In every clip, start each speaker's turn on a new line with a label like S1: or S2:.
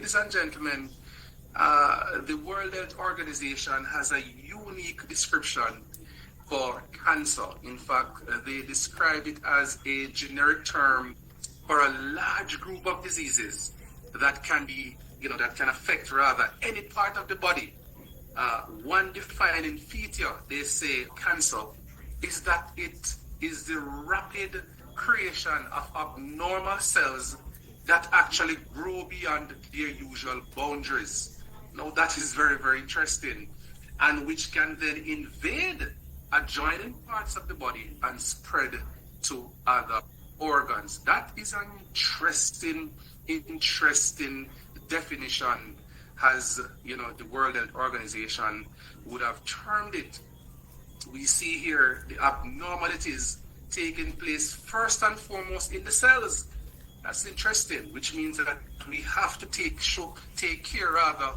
S1: ladies and gentlemen, the World Health Organization has a unique description for cancer. In fact, they describe it as a generic term for a large group of diseases that can be, that can affect rather any part of the body. One defining feature, they say, cancer is that it is the rapid creation of abnormal cells that actually grow beyond their usual boundaries. Now that is very, very interesting, and which can then invade adjoining parts of the body and spread to other organs. That is an interesting definition, as the World Health Organization would have termed it. We see here the abnormalities taking place first and foremost in the cells. That's interesting, which means that we have to take care rather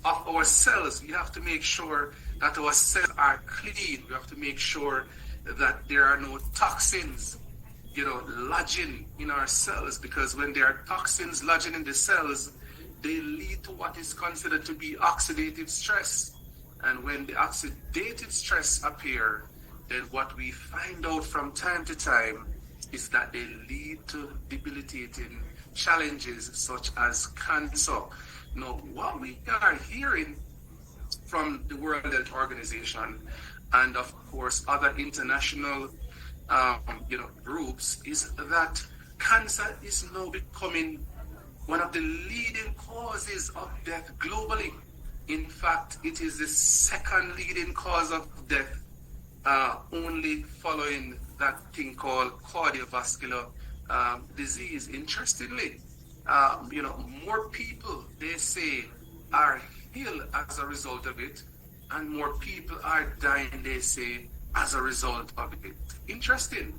S1: of our cells. We have to make sure that our cells are clean. We have to make sure that there are no toxins, lodging in our cells, because when there are toxins lodging in the cells, they lead to what is considered to be oxidative stress. And when the oxidative stress appear, then what we find out from time to time is that they lead to debilitating challenges such as cancer. Now, what we are hearing from the World Health Organization and of course other international groups is that cancer is now becoming one of the leading causes of death globally. In fact, it is the second leading cause of death, only following that thing called cardiovascular disease. Interestingly, more people, they say, are ill as a result of it, and more people are dying, they say, as a result of it. Interesting.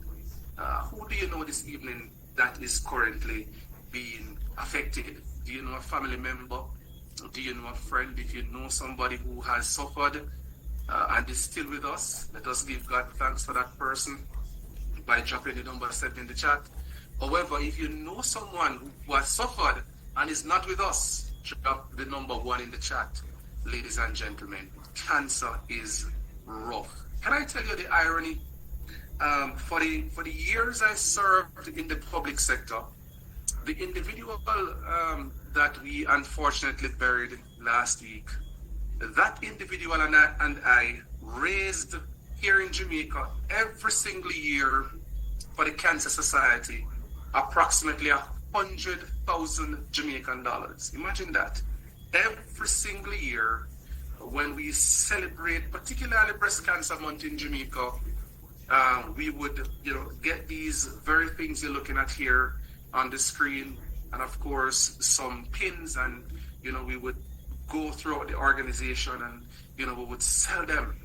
S1: Who do you know this evening that is currently being affected? Do you know a family member? Do you know a friend? If you know somebody who has suffered and is still with us, let us give God thanks for that person by dropping the number 7 in the chat. However, if you know someone who has suffered and is not with us, drop the number 1 in the chat. Ladies and gentlemen, cancer is rough. Can I tell you the irony? For the years I served in the public sector, the individual that we unfortunately buried last week, that individual and I raised here in Jamaica every single year for the Cancer Society approximately 100,000 Jamaican dollars. Imagine that. Every single year when we celebrate particularly Breast Cancer Month in Jamaica, we would get these very things you're looking at here on the screen, and of course some pins, and we would go throughout the organization and we would sell them.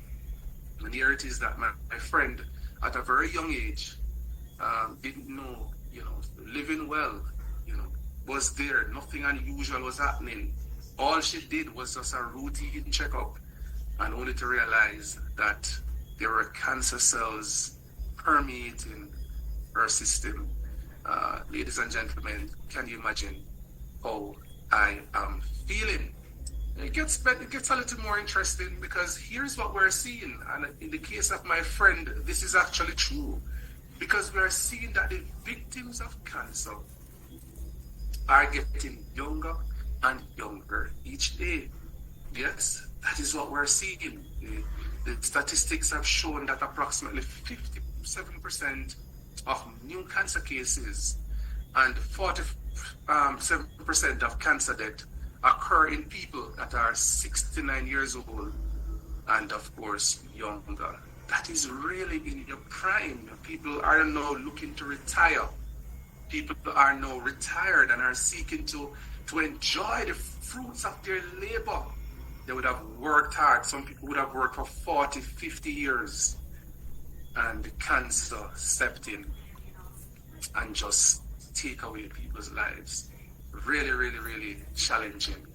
S1: And here it is that my friend at a very young age didn't know, living well, was there, nothing unusual was happening. All she did was just a routine checkup, and only to realize that there were cancer cells permeating her system. Ladies and gentlemen, can you imagine how I am feeling? It gets a little more interesting, because here's what we're seeing, and in the case of my friend, this is actually true, because we're seeing that the victims of cancer are getting younger and younger each day. Yes, that is what we're seeing. The statistics have shown that approximately 57% of new cancer cases and 47% of cancer death occur in people that are 69 years old and of course younger. That is really in your prime. People are now looking to retire. People are now retired and are seeking to enjoy the fruits of their labor. They would have worked hard. Some people would have worked for 40, 50 years, and the cancer stepped in and just take away people's lives. Really, really, really challenging.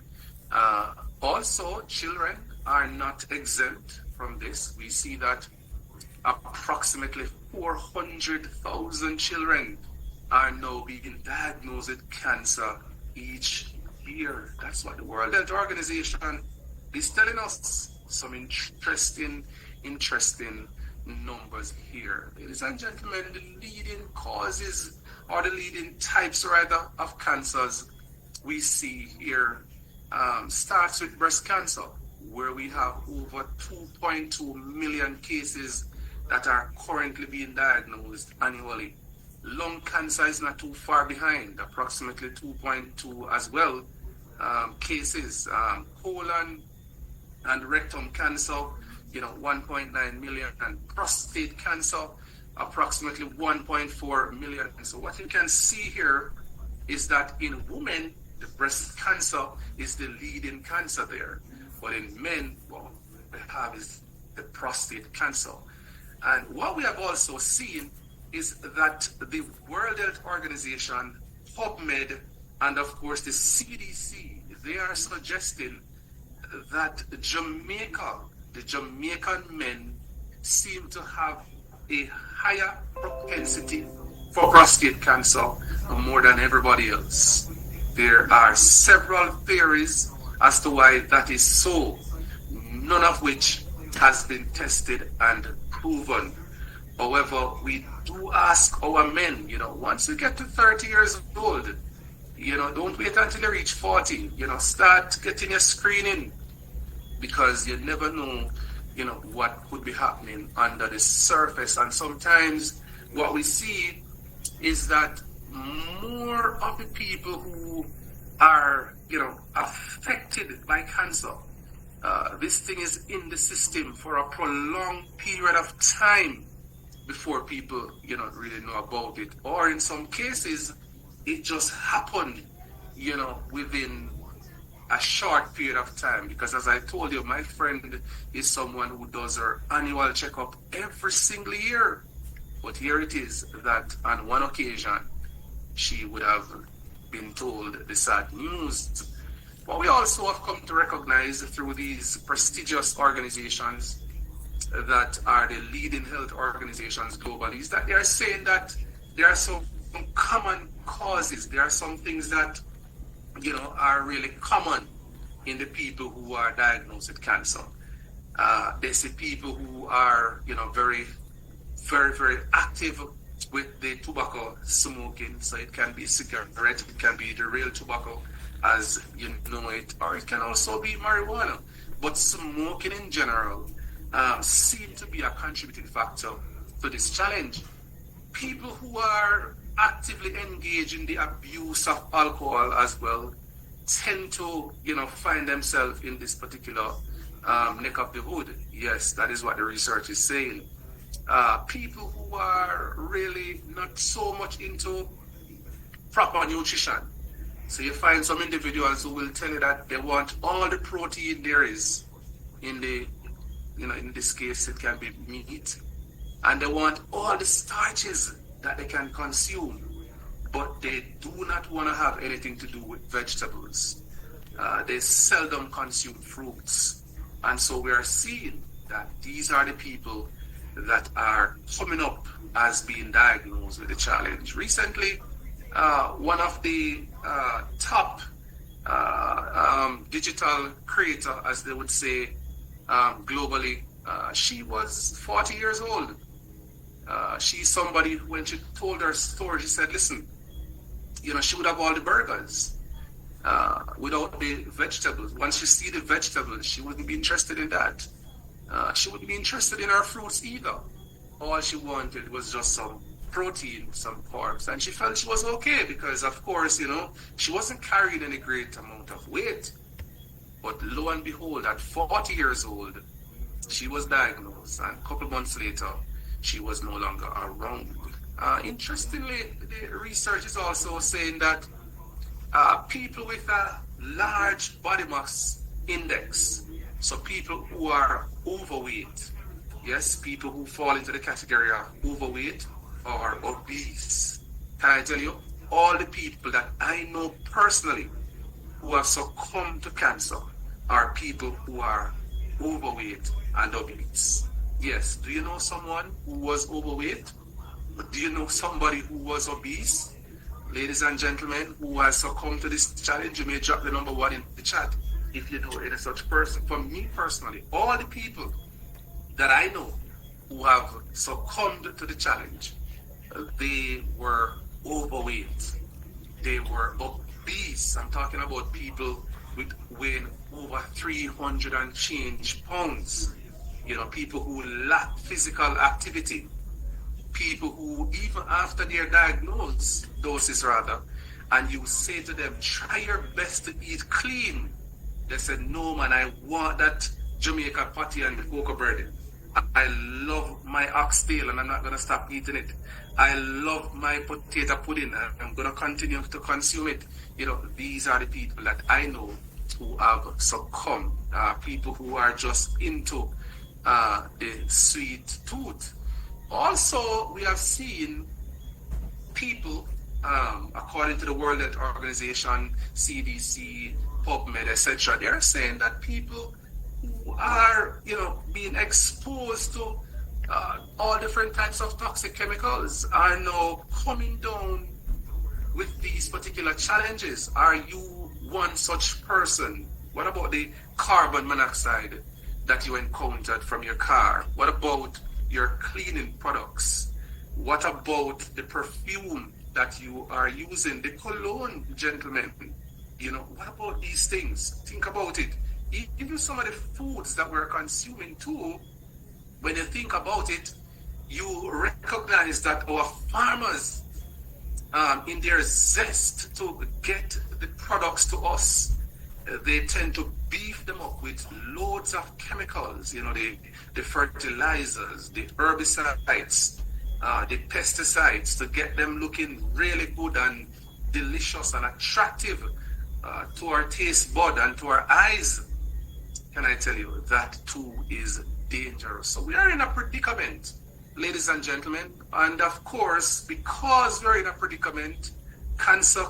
S1: Also, children are not exempt from this. We see that approximately 400,000 children are now being diagnosed with cancer each here. That's what the World Health Organization is telling us. Some interesting numbers here. Ladies and gentlemen, the leading causes, or the leading types rather, of cancers we see here starts with breast cancer, where we have over 2.2 million cases that are currently being diagnosed annually. Lung cancer is not too far behind, approximately 2.2 as well cases. Colon and rectum cancer, 1.9 million, and prostate cancer, approximately 1.4 million. So what you can see here is that in women, the breast cancer is the leading cancer there. But in men, what we have is the prostate cancer. And what we have also seen is that the World Health Organization, PubMed, and of course the CDC, they are suggesting that Jamaica, the Jamaican men, seem to have a higher propensity for prostate cancer more than everybody else. There are several theories as to why that is so, none of which has been tested and proven. However, we do ask our men, once you get to 30 years old, don't wait until you reach 40, start getting your screening, because you never know, what could be happening under the surface. And sometimes what we see is that more of the people who are, affected by cancer, this thing is in the system for a prolonged period of time before people, really know about it. Or in some cases, it just happened, within a short period of time. Because as I told you, my friend is someone who does her annual checkup every single year. But here it is that on one occasion, she would have been told the sad news. What we also have come to recognize through these prestigious organizations that are the leading health organizations globally is that they are saying that there are some common causes. There are some things that, are really common in the people who are diagnosed with cancer. They see people who are, very, very, very active with the tobacco smoking. So it can be cigarette, it can be the real tobacco as you know it, or it can also be marijuana. But smoking in general seem to be a contributing factor to this challenge. People who are actively engaged in the abuse of alcohol as well tend to, find themselves in this particular neck of the hood. Yes, that is what the research is saying. People who are really not so much into proper nutrition. So you find some individuals who will tell you that they want all the protein there is in the, in this case it can be meat, and they want all the starches that they can consume, but they do not want to have anything to do with vegetables. They seldom consume fruits. And so we are seeing that these are the people that are coming up as being diagnosed with the challenge. Recently, one of the top digital creator, as they would say globally, she was 40 years old. She's somebody, when she told her story, she said, listen, she would have all the burgers without the vegetables. Once she see the vegetables, she wouldn't be interested in that. She wouldn't be interested in her fruits either. All she wanted was just some protein, some carbs, and she felt she was okay because, of course, she wasn't carrying any great amount of weight. But lo and behold, at 40 years old, she was diagnosed, and a couple months later, she was no longer around. Interestingly, the research is also saying that people with a large body mass index, so people who are overweight, yes, people who fall into the category of overweight or obese, can I tell you, all the people that I know personally who have succumbed to cancer are people who are overweight and obese. Yes, do you know someone who was overweight? Do you know somebody who was obese? Ladies and gentlemen, who has succumbed to this challenge, you may drop the number 1 in the chat if you know any such person. For me personally, all the people that I know who have succumbed to the challenge, they were overweight. They were obese. I'm talking about people with weighing over 300 and change pounds. People who lack physical activity. People who, even after their diagnosis rather, and you say to them, try your best to eat clean. They said, no man, I want that Jamaica patty and cocoa bread. I love my oxtail and I'm not going to stop eating it. I love my potato pudding and I'm going to continue to consume it. These are the people that I know who have succumbed. People who are just into the sweet tooth. Also, we have seen people, according to the World Health Organization, CDC, PubMed, etc., they're saying that people who are, being exposed to all different types of toxic chemicals are now coming down with these particular challenges. Are you one such person? What about the carbon monoxide that you encountered from your car? What about your cleaning products? What about the perfume that you are using, the cologne, gentlemen? What about these things? Think about it. Even some of the foods that we're consuming too, when you think about it, you recognize that our farmers, in their zest to get the products to us, they tend to beef them up with loads of chemicals, the fertilizers, the herbicides, the pesticides, to get them looking really good and delicious and attractive to our taste bud and to our eyes. Can I tell you, that too is dangerous. So we are in a predicament, ladies and gentlemen. And of course, because we're in a predicament, cancer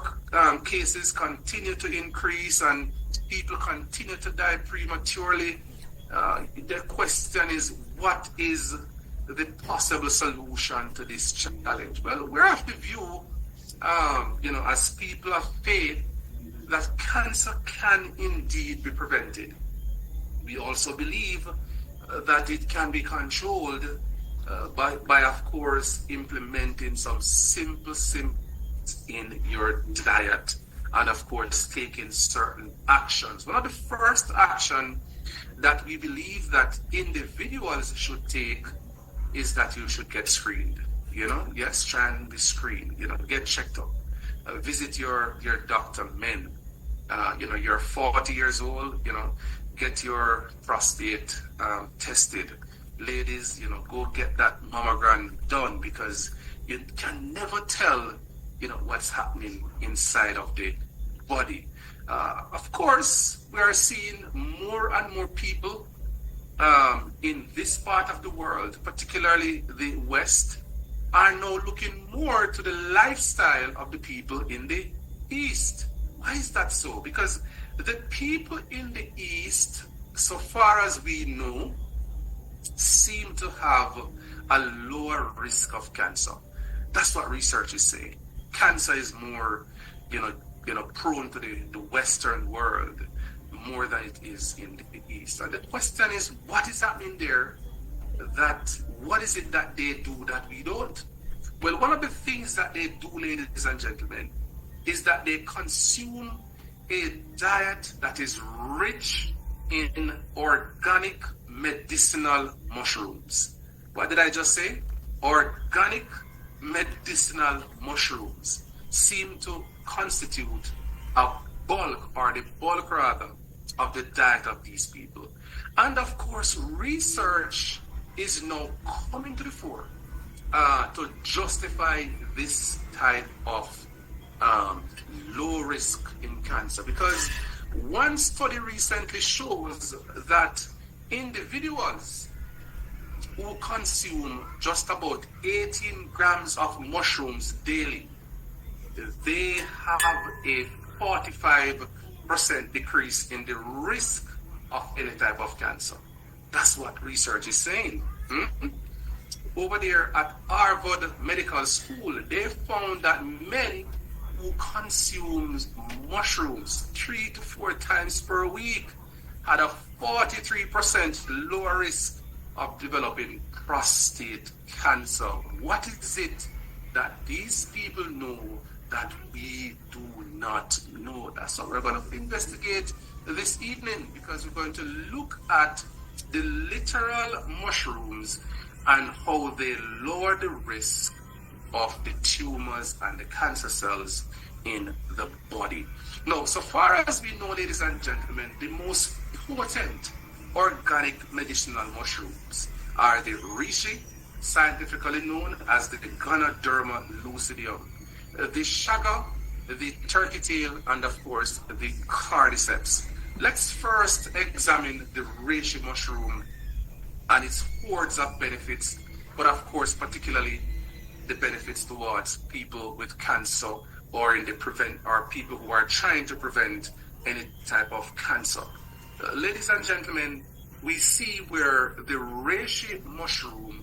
S1: cases continue to increase and people continue to die prematurely. The question is, what is the possible solution to this challenge? Well, we're of the view, as people of faith, that cancer can indeed be prevented. We also believe that it can be controlled by, of course, implementing some simple in your diet and, of course, taking certain actions. One of the first action that we believe that individuals should take is that you should get screened. Yes, try and be screened, get checked up. Visit your doctor, men. You're 40 years old, get your prostate tested. Ladies, go get that mammogram done, because you can never tell, what's happening inside of the body. Of course, we are seeing more and more people in this part of the world, particularly the West, are now looking more to the lifestyle of the people in the East. Why is that so? Because the people in the East, so far as we know, seem to have a lower risk of cancer. That's what research is saying. Cancer is more, prone to the Western world more than it is in the East. And the question is, what is happening there? What is it that they do that we don't? Well, one of the things that they do, ladies and gentlemen, is that they consume a diet that is rich in organic medicinal mushrooms. What did I just say? Organic medicinal mushrooms seem to constitute a bulk, or the bulk rather, of the diet of these people. And of course, research is now coming to the fore to justify this type of low risk in cancer, because one study recently shows that individuals who consume just about 18 grams of mushrooms daily, they have a 45% decrease in the risk of any type of cancer. That's what research is saying. Over there at Harvard Medical School, they found that men who consumes mushrooms 3 to 4 times per week had a 43% lower risk of developing prostate cancer. What is it that these people know that we do not know? That's what we're going to investigate this evening, because we're going to look at the literal mushrooms and how they lower the risk of the tumors and the cancer cells in the body. Now, so far as we know, ladies and gentlemen, the most potent organic medicinal mushrooms are the reishi, scientifically known as the Ganoderma lucidium, the chaga, the turkey tail, and of course the cordyceps. Let's first examine the reishi mushroom and its hordes of benefits, but of course particularly the benefits towards people with cancer or in the people who are trying to prevent any type of cancer. Ladies and gentlemen, we see where the reishi mushroom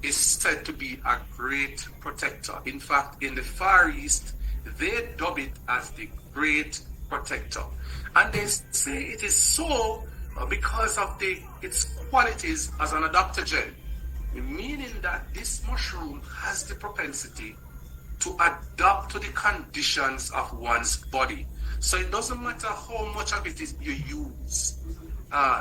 S1: is said to be a great protector. In fact, in the Far East, they dub it as the great protector. And they say it is so because of its qualities as an adaptogen, meaning that this mushroom has the propensity to adapt to the conditions of one's body. So it doesn't matter how much of it you use,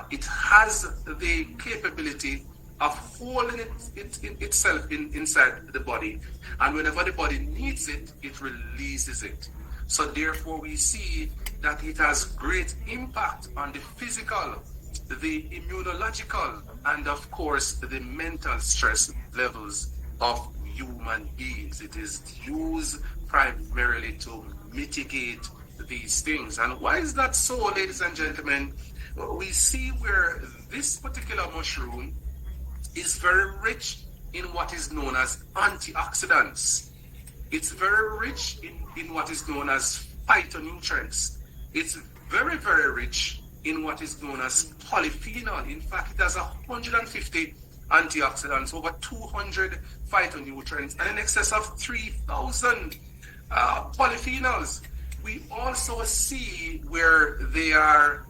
S1: it has the capability of holding itself inside the body, and whenever the body needs it, it releases it. So therefore we see that it has great impact on the physical, the immunological, and of course the mental stress levels of human beings. It is used primarily to mitigate these things. And why is that so, ladies and gentlemen? We see where this particular mushroom is very rich in what is known as antioxidants. It's very rich in what is known as phytonutrients. It's very, very rich in what is known as polyphenol. In fact, it has 150 antioxidants, over 200 phytonutrients, and in excess of 3,000 polyphenols. We also see where there are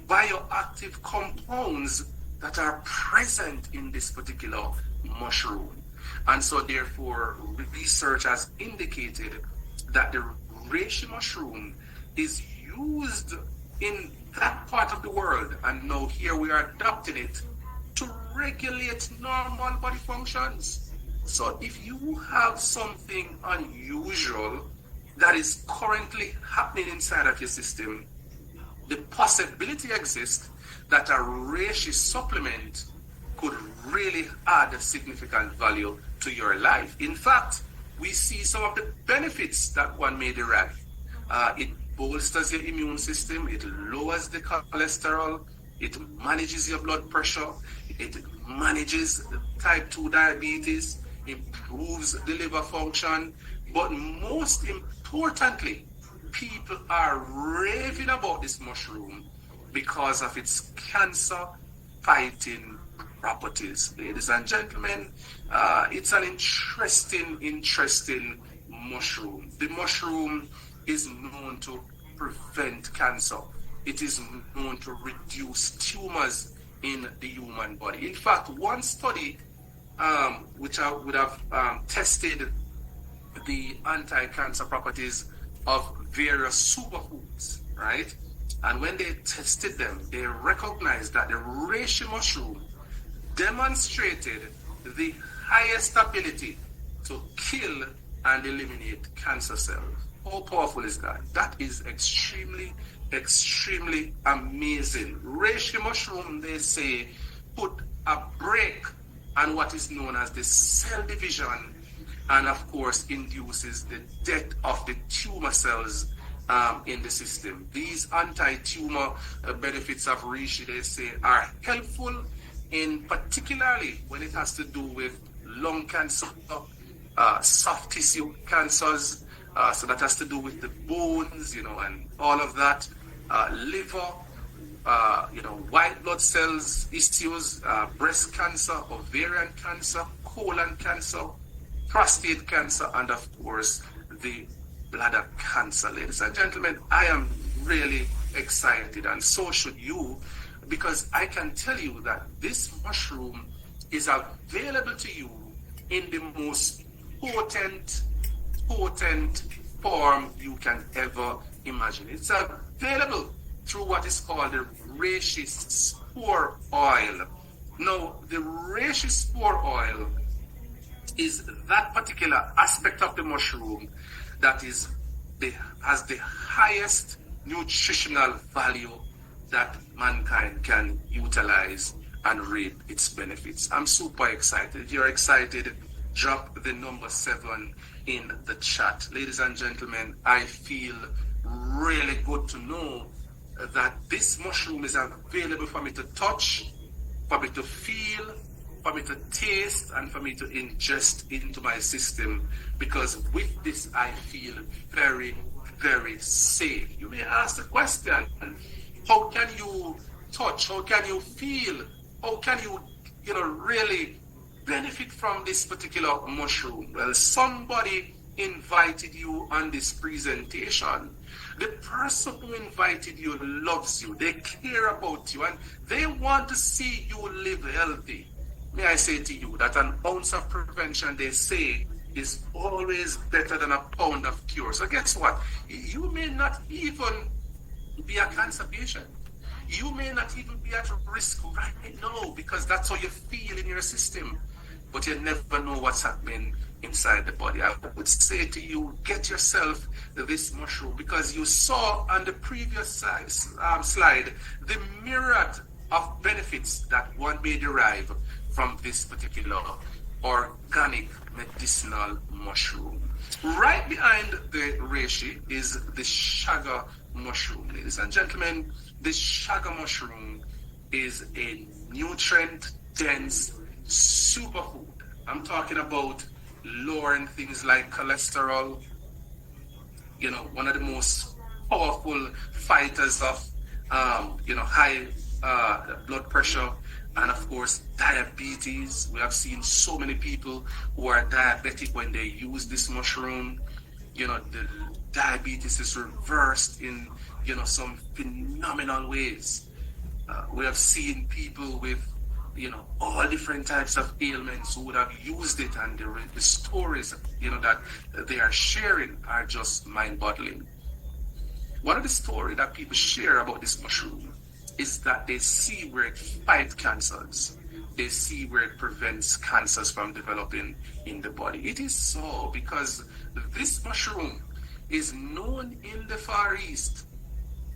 S1: bioactive compounds that are present in this particular mushroom. And so therefore, research has indicated that the reishi mushroom is used in that part of the world, and now here we are adopting it to regulate normal body functions. So if you have something unusual that is currently happening inside of your system, the possibility exists that a reishi supplement could really add a significant value to your life. In fact, we see some of the benefits that one may derive. It bolsters your immune system, it lowers the cholesterol, it manages your blood pressure, it manages type 2 diabetes, improves the liver function, but most importantly, people are raving about this mushroom because of its cancer fighting properties. Ladies and gentlemen, it's an interesting mushroom. The mushroom is known to prevent cancer. It is known to reduce tumors in the human body. In fact, one study which I would have tested the anti-cancer properties of various superfoods, right? And when they tested them, they recognized that the reishi mushroom demonstrated the highest ability to kill and eliminate cancer cells. How powerful is that? That is extremely amazing. Reishi mushroom, they say, put a break on what is known as the cell division, and of course induces the death of the tumor cells in the system. These anti-tumor benefits of reishi, they say, are helpful in particularly when it has to do with lung cancer, soft tissue cancers, so that has to do with the bones, and all of that, liver, white blood cells issues, breast cancer, ovarian cancer, colon cancer, prostate cancer, and of course the bladder cancer. Ladies and gentlemen, I am really excited, and so should you, because I can tell you that this mushroom is available to you in the most potent form you can ever imagine. It's available through what is called the reishi spore oil. Now, the reishi spore oil is that particular aspect of the mushroom that has the highest nutritional value that mankind can utilize and reap its benefits. I'm super excited. If you're excited, drop the number 7 in the chat. Ladies and gentlemen, I feel really good to know that this mushroom is available for me to touch, for me to feel, for me to taste, and for me to ingest into my system, because with this I feel very, very safe. You may ask the question, how can you touch? How can you feel? How can you really benefit from this particular mushroom? Well, somebody invited you on this presentation. The person who invited you loves you. They care about you, and they want to see you live healthy. May I say to you that an ounce of prevention, they say, is always better than a pound of cure. So guess what? You may not even be a cancer patient. You may not even be at risk right now, because that's how you feel in your system. But you never know what's happening inside the body. I would say to you, get yourself this mushroom, because you saw on the previous slide the myriad of benefits that one may derive from this particular organic medicinal mushroom. Right behind the reishi is the chaga mushroom. Ladies and gentlemen, this chaga mushroom is a nutrient-dense superfood. I'm talking about lowering things like cholesterol, one of the most powerful fighters of high blood pressure, and of course diabetes. We have seen so many people who are diabetic when they use this mushroom. The diabetes is reversed in some phenomenal ways. We have seen people with all different types of ailments who would have used it, and the stories that they are sharing are just mind-boggling. One of the stories that people share about this mushroom is that they see where it fights cancers. They see where it prevents cancers from developing in the body. It is so because this mushroom is known in the Far East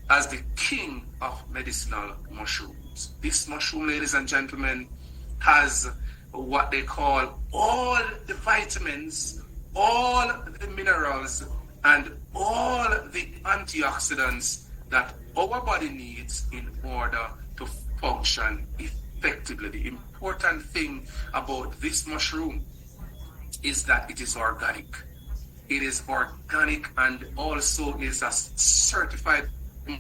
S1: as the king of medicinal mushrooms. This mushroom, ladies and gentlemen, has what they call all the vitamins, all the minerals, and all the antioxidants that our body needs in order to function effectively. The important thing about this mushroom is that it is organic. It is organic, and also is a certified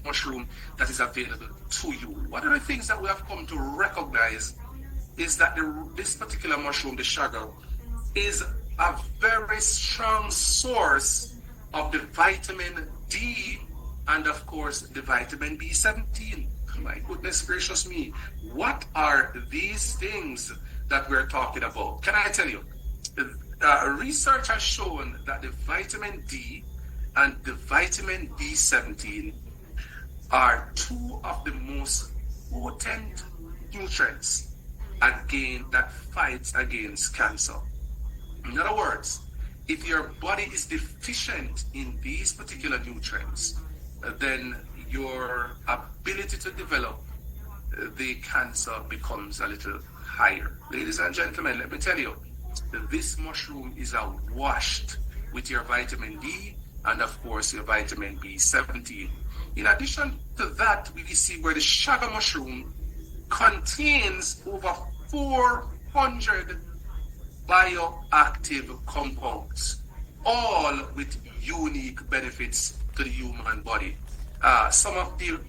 S1: mushroom that is available to you. One of the things that we have come to recognize is that this particular mushroom, the chaga, is a very strong source of the vitamin D and of course the vitamin B17. My goodness gracious me, what are these things that we're talking about? Can I tell you? Research has shown that the vitamin D and the vitamin B17 are two of the most potent nutrients that fights against cancer. In other words, if your body is deficient in these particular nutrients, then your ability to develop the cancer becomes a little higher. Ladies and gentlemen, let me tell you, this mushroom is washed with your vitamin D and of course your vitamin B17. In addition to that, we see where the chaga mushroom contains over 400 bioactive compounds, all with unique benefits to the human body. Some of the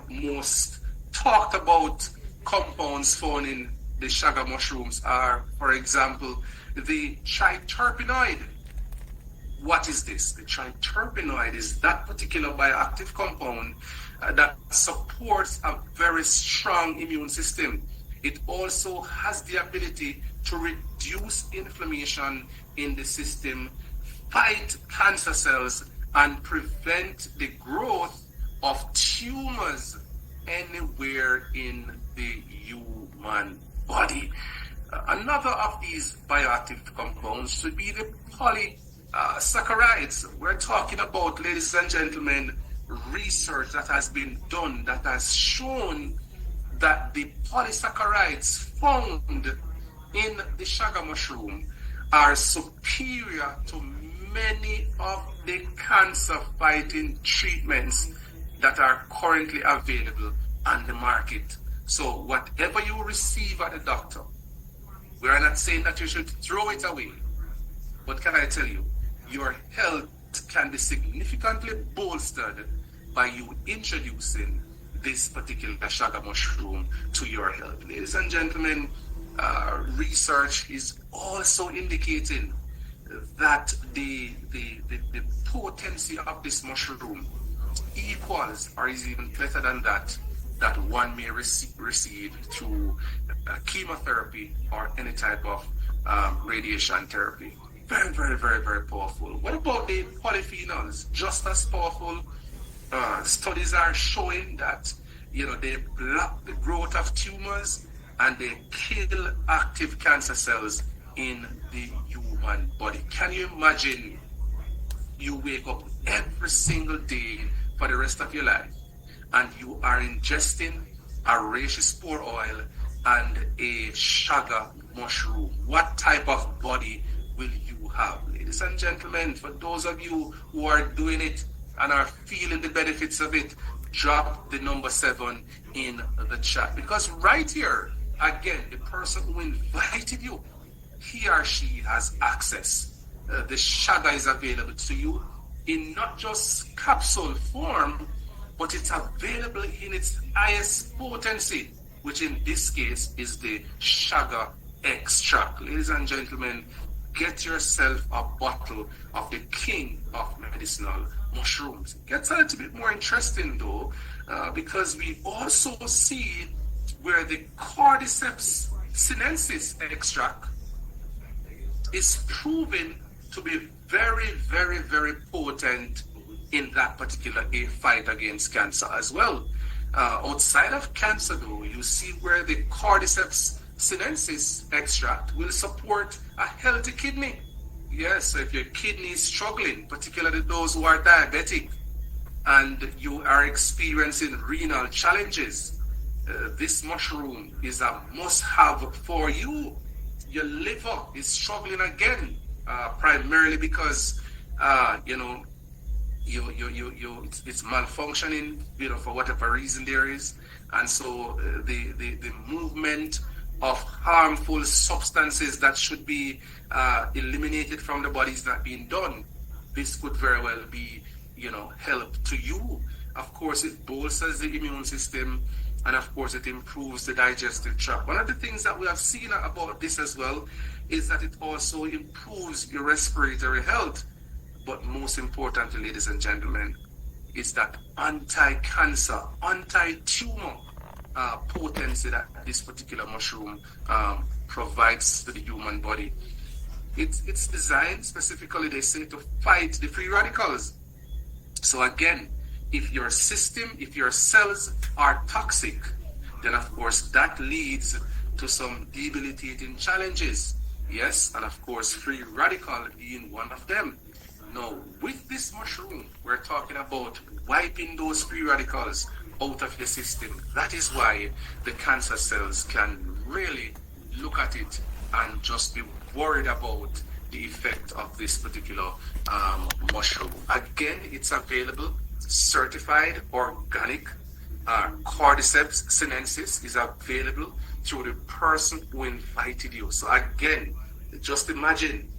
S1: most talked about compounds found in the chaga mushrooms are, for example, the triterpenoid, What is this? The triterpenoid is that particular bioactive compound that supports a very strong immune system. It also has the ability to reduce inflammation in the system, fight cancer cells, and prevent the growth of tumors anywhere in the human body. Another of these bioactive compounds should be the polysaccharides. We're talking about, ladies and gentlemen, research that has been done that has shown that the polysaccharides found in the chaga mushroom are superior to many of the cancer fighting treatments that are currently available on the market. So whatever you receive at the doctor, we are not saying that you should throw it away, but can I tell you, your health can be significantly bolstered by you introducing this particular chaga mushroom to your health. Ladies and gentlemen, research is also indicating that the potency of this mushroom equals or is even better than that one may receive through chemotherapy or any type of radiation therapy. Very, very, very, very powerful. What about the polyphenols? Just as powerful. Studies are showing that they block the growth of tumors and they kill active cancer cells in the human body. Can you imagine you wake up every single day for the rest of your life and you are ingesting a reishi spore oil and a chaga mushroom? What type of body will you have? Ladies and gentlemen, for those of you who are doing it and are feeling the benefits of it, drop the number 7 in the chat. Because right here, again, the person who invited you, he or she has access. The chaga is available to you in not just capsule form, but it's available in its highest potency, which in this case is the chaga extract. Ladies and gentlemen, get yourself a bottle of the king of medicinal mushrooms. It gets a little bit more interesting though, because we also see where the Cordyceps sinensis extract is proven to be very, very, very potent in that particular fight against cancer as well. Outside of cancer though, you see where the Cordyceps sinensis extract will support a healthy kidney. Yes, so if your kidney is struggling, particularly those who are diabetic and you are experiencing renal challenges, this mushroom is a must-have for you. Your liver is struggling again, primarily because it's malfunctioning, for whatever reason there is, and so the movement of harmful substances that should be eliminated from the body is not being done. This could very well be, help to you. Of course, it bolsters the immune system, and of course, it improves the digestive tract. One of the things that we have seen about this as well is that it also improves your respiratory health. But most importantly, ladies and gentlemen, is that anti-cancer, anti-tumor potency that this particular mushroom provides to the human body. It's designed specifically, they say, to fight the free radicals. So again, if your system, if your cells are toxic, then of course that leads to some debilitating challenges. Yes, and of course free radical being one of them. Now, with this mushroom, we're talking about wiping those free radicals out of your system. That is why the cancer cells can really look at it and just be worried about the effect of this particular mushroom. Again, it's available, certified organic. Cordyceps sinensis is available through the person who invited you. So again, just imagine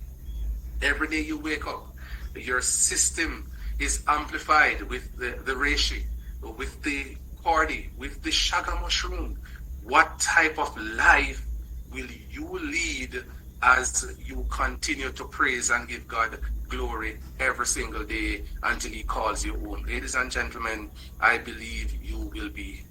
S1: every day you wake up, your system is amplified with the reishi, with the cordy, with the chaga mushroom. What type of life will you lead as you continue to praise and give God glory every single day until he calls you home. Ladies and gentlemen, I believe you will be